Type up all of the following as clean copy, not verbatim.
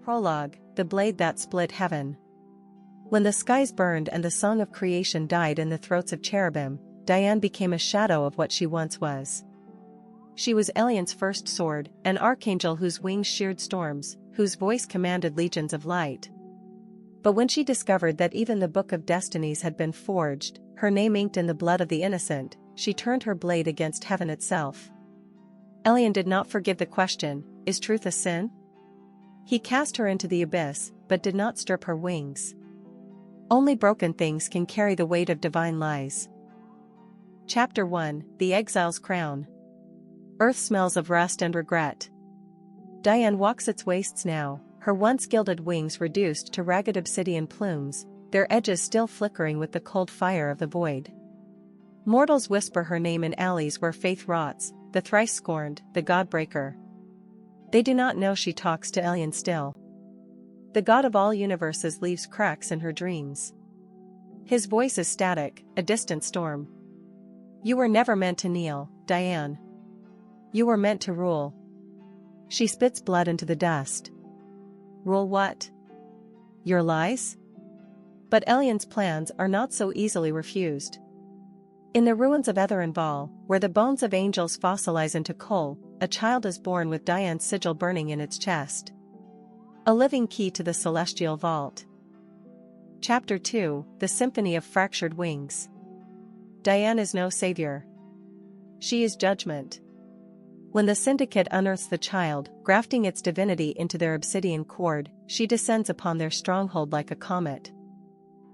Prologue, the blade that split heaven. When the skies burned and the song of creation died in the throats of cherubim, Diane became a shadow of what she once was. She was Elyon's first sword, an archangel whose wings sheared storms, whose voice commanded legions of light. But when she discovered that even the Book of Destinies had been forged, her name inked in the blood of the innocent, she turned her blade against heaven itself. Elyon did not forgive the question, "Is truth a sin?" He cast her into the abyss, but did not stirp her wings. Only broken things can carry the weight of divine lies. Chapter 1, The Exile's Crown. Earth smells of rust and regret. Diane walks its wastes now, her once gilded wings reduced to ragged obsidian plumes, their edges still flickering with the cold fire of the void. Mortals whisper her name in alleys where faith rots, the thrice scorned, the God-breaker. They do not know she talks to Elyon still. The God of all universes leaves cracks in her dreams. His voice is static, a distant storm. You were never meant to kneel, Diane. You were meant to rule. She spits blood into the dust. Rule what? Your lies? But Elyon's plans are not so easily refused. In the ruins of Ether where the bones of angels fossilize into coal, a child is born with Diane's sigil burning in its chest. A living key to the celestial vault. Chapter 2, The Symphony of Fractured Wings. Diane is no savior. She is judgment. When the syndicate unearths the child, grafting its divinity into their obsidian cord, she descends upon their stronghold like a comet.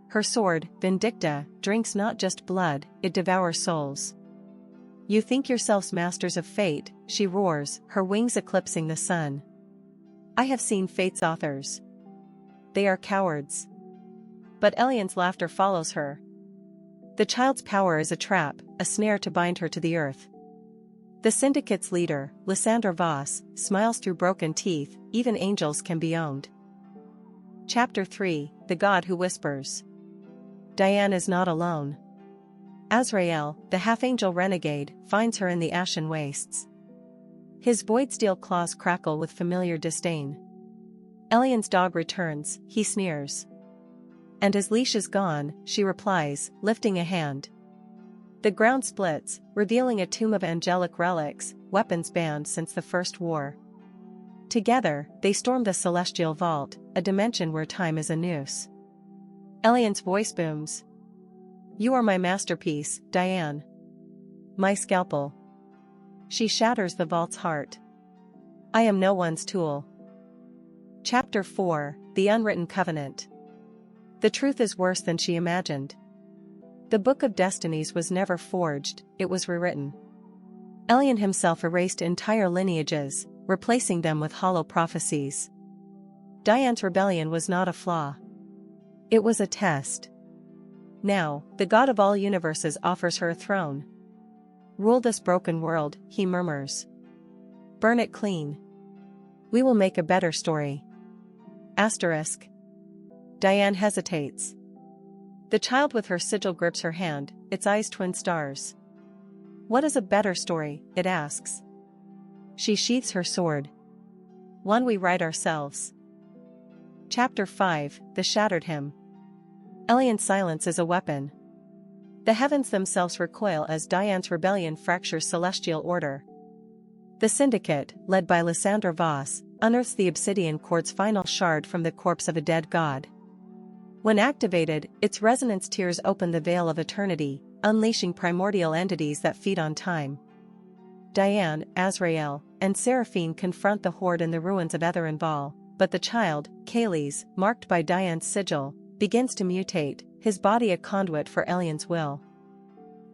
Her sword, Vindicta, drinks not just blood, it devours souls. You think yourselves masters of fate, she roars, her wings eclipsing the sun. I have seen fate's authors. They are cowards. But Elyon's laughter follows her. The child's power is a trap, a snare to bind her to the earth. The syndicate's leader, Lysandre Voss, smiles through broken teeth, even angels can be owned. Chapter 3, The God Who Whispers. Diane is not alone. Azrael, the half-angel renegade, finds her in the ashen wastes. His void-steel claws crackle with familiar disdain. Elyon's dog returns, he sneers. And his leash is gone, she replies, lifting a hand. The ground splits, revealing a tomb of angelic relics, weapons banned since the First War. Together, they storm the celestial vault, a dimension where time is a noose. Elyon's voice booms. You are my masterpiece, Diane. My scalpel. She shatters the vault's heart. I am no one's tool. Chapter 4, The Unwritten Covenant. The truth is worse than she imagined. The Book of Destinies was never forged, it was rewritten. Elyon himself erased entire lineages, replacing them with hollow prophecies. Diane's rebellion was not a flaw. It was a test. Now, the God of all universes offers her a throne. Rule this broken world, he murmurs. Burn it clean. We will make a better story. Asterisk. Diane hesitates. The child with her sigil grips her hand, its eyes twin stars. What is a better story, it asks. She sheaths her sword. One we write ourselves. Chapter 5, The Shattered Hymn. Elyon's silence is a weapon. The heavens themselves recoil as Diane's rebellion fractures celestial order. The syndicate, led by Lysandre Voss, unearths the obsidian cord's final shard from the corpse of a dead god. When activated, its resonance tears open the veil of eternity, unleashing primordial entities that feed on time. Diane, Azrael, and Seraphine confront the horde in the ruins of Ether but the child, Kales, marked by Diane's sigil, begins to mutate, his body a conduit for Elyon's will.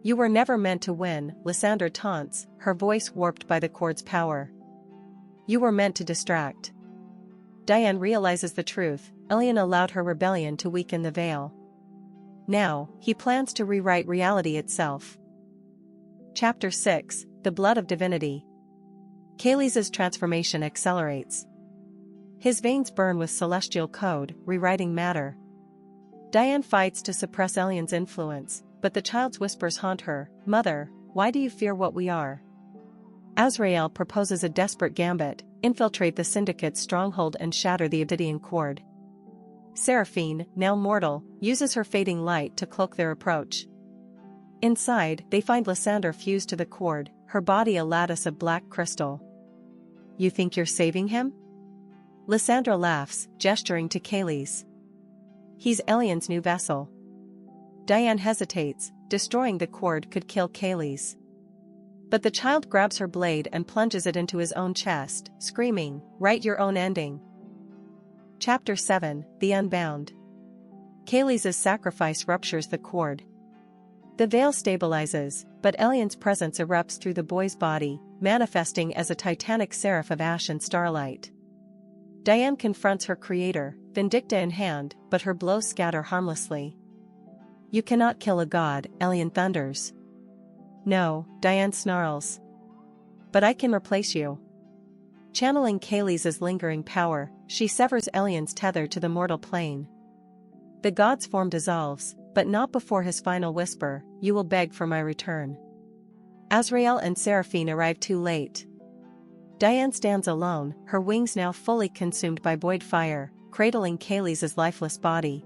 You were never meant to win, Lysandre taunts, her voice warped by the cord's power. You were meant to distract. Diane realizes the truth, Elyon allowed her rebellion to weaken the veil. Now, he plans to rewrite reality itself. Chapter 6, The Blood of Divinity. Kales' transformation accelerates. His veins burn with celestial code, rewriting matter. Diane fights to suppress Elyon's influence, but the child's whispers haunt her. Mother, why do you fear what we are? Azrael proposes a desperate gambit, infiltrate the Syndicate's stronghold and shatter the Obsidian cord. Seraphine, now mortal, uses her fading light to cloak their approach. Inside, they find Lysandra fused to the cord, her body a lattice of black crystal. "You think you're saving him?" Lysandra laughs, gesturing to Kayles. "He's Elyon's new vessel." Diane hesitates, destroying the cord could kill Kayles. But the child grabs her blade and plunges it into his own chest, screaming, "Write your own ending." Chapter 7, The Unbound. Kayles' sacrifice ruptures the cord. The veil stabilizes, but Elyon's presence erupts through the boy's body, manifesting as a titanic seraph of ash and starlight. Diane confronts her creator, Vindicta in hand, but her blows scatter harmlessly. "You cannot kill a god," Elyon thunders. "No," Diane snarls. "But I can replace you." Channeling Kayles' lingering power, she severs Elyon's tether to the mortal plane. The god's form dissolves, but not before his final whisper, "You will beg for my return." Azrael and Seraphine arrive too late. Diane stands alone, her wings now fully consumed by void fire, cradling Kayles' lifeless body.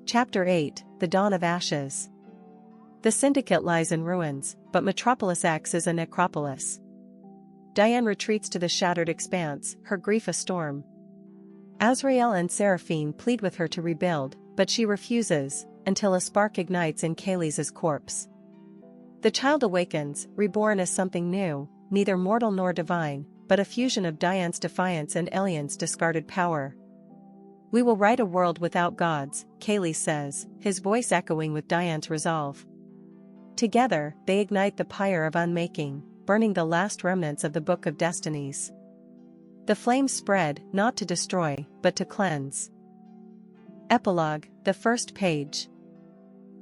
Chapter 8, The Dawn of Ashes. The Syndicate lies in ruins, but Metropolis X is a necropolis. Diane retreats to the shattered expanse, her grief a storm. Azrael and Seraphine plead with her to rebuild, but she refuses, until a spark ignites in Kayles' corpse. The child awakens, reborn as something new, neither mortal nor divine, but a fusion of Diane's defiance and Elyon's discarded power. "We will write a world without gods," Kayles says, his voice echoing with Diane's resolve. Together, they ignite the pyre of unmaking, burning the last remnants of the Book of Destinies. The flames spread, not to destroy, but to cleanse. Epilogue, the first page.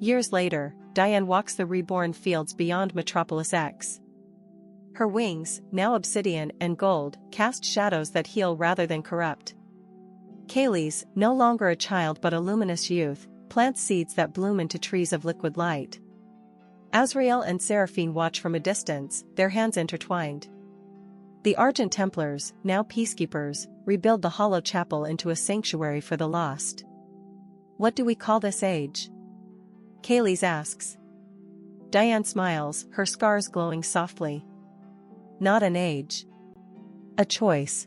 Years later, Diane walks the reborn fields beyond Metropolis X. Her wings, now obsidian and gold, cast shadows that heal rather than corrupt. Kayles, no longer a child but a luminous youth, plants seeds that bloom into trees of liquid light. Azrael and Seraphine watch from a distance, their hands intertwined. The Argent Templars, now peacekeepers, rebuild the hollow chapel into a sanctuary for the lost. "What do we call this age?" Kayles asks. Diane smiles, her scars glowing softly. "Not an age. A choice."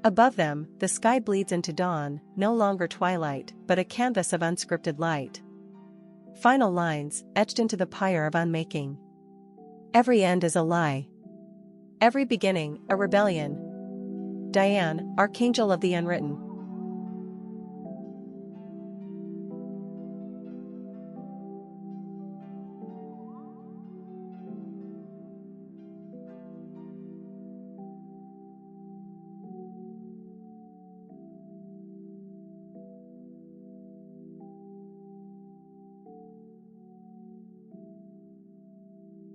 Above them, the sky bleeds into dawn, no longer twilight, but a canvas of unscripted light. Final lines, etched into the pyre of unmaking. "Every end is a lie. Every beginning, a rebellion." Diane, Archangel of the Unwritten.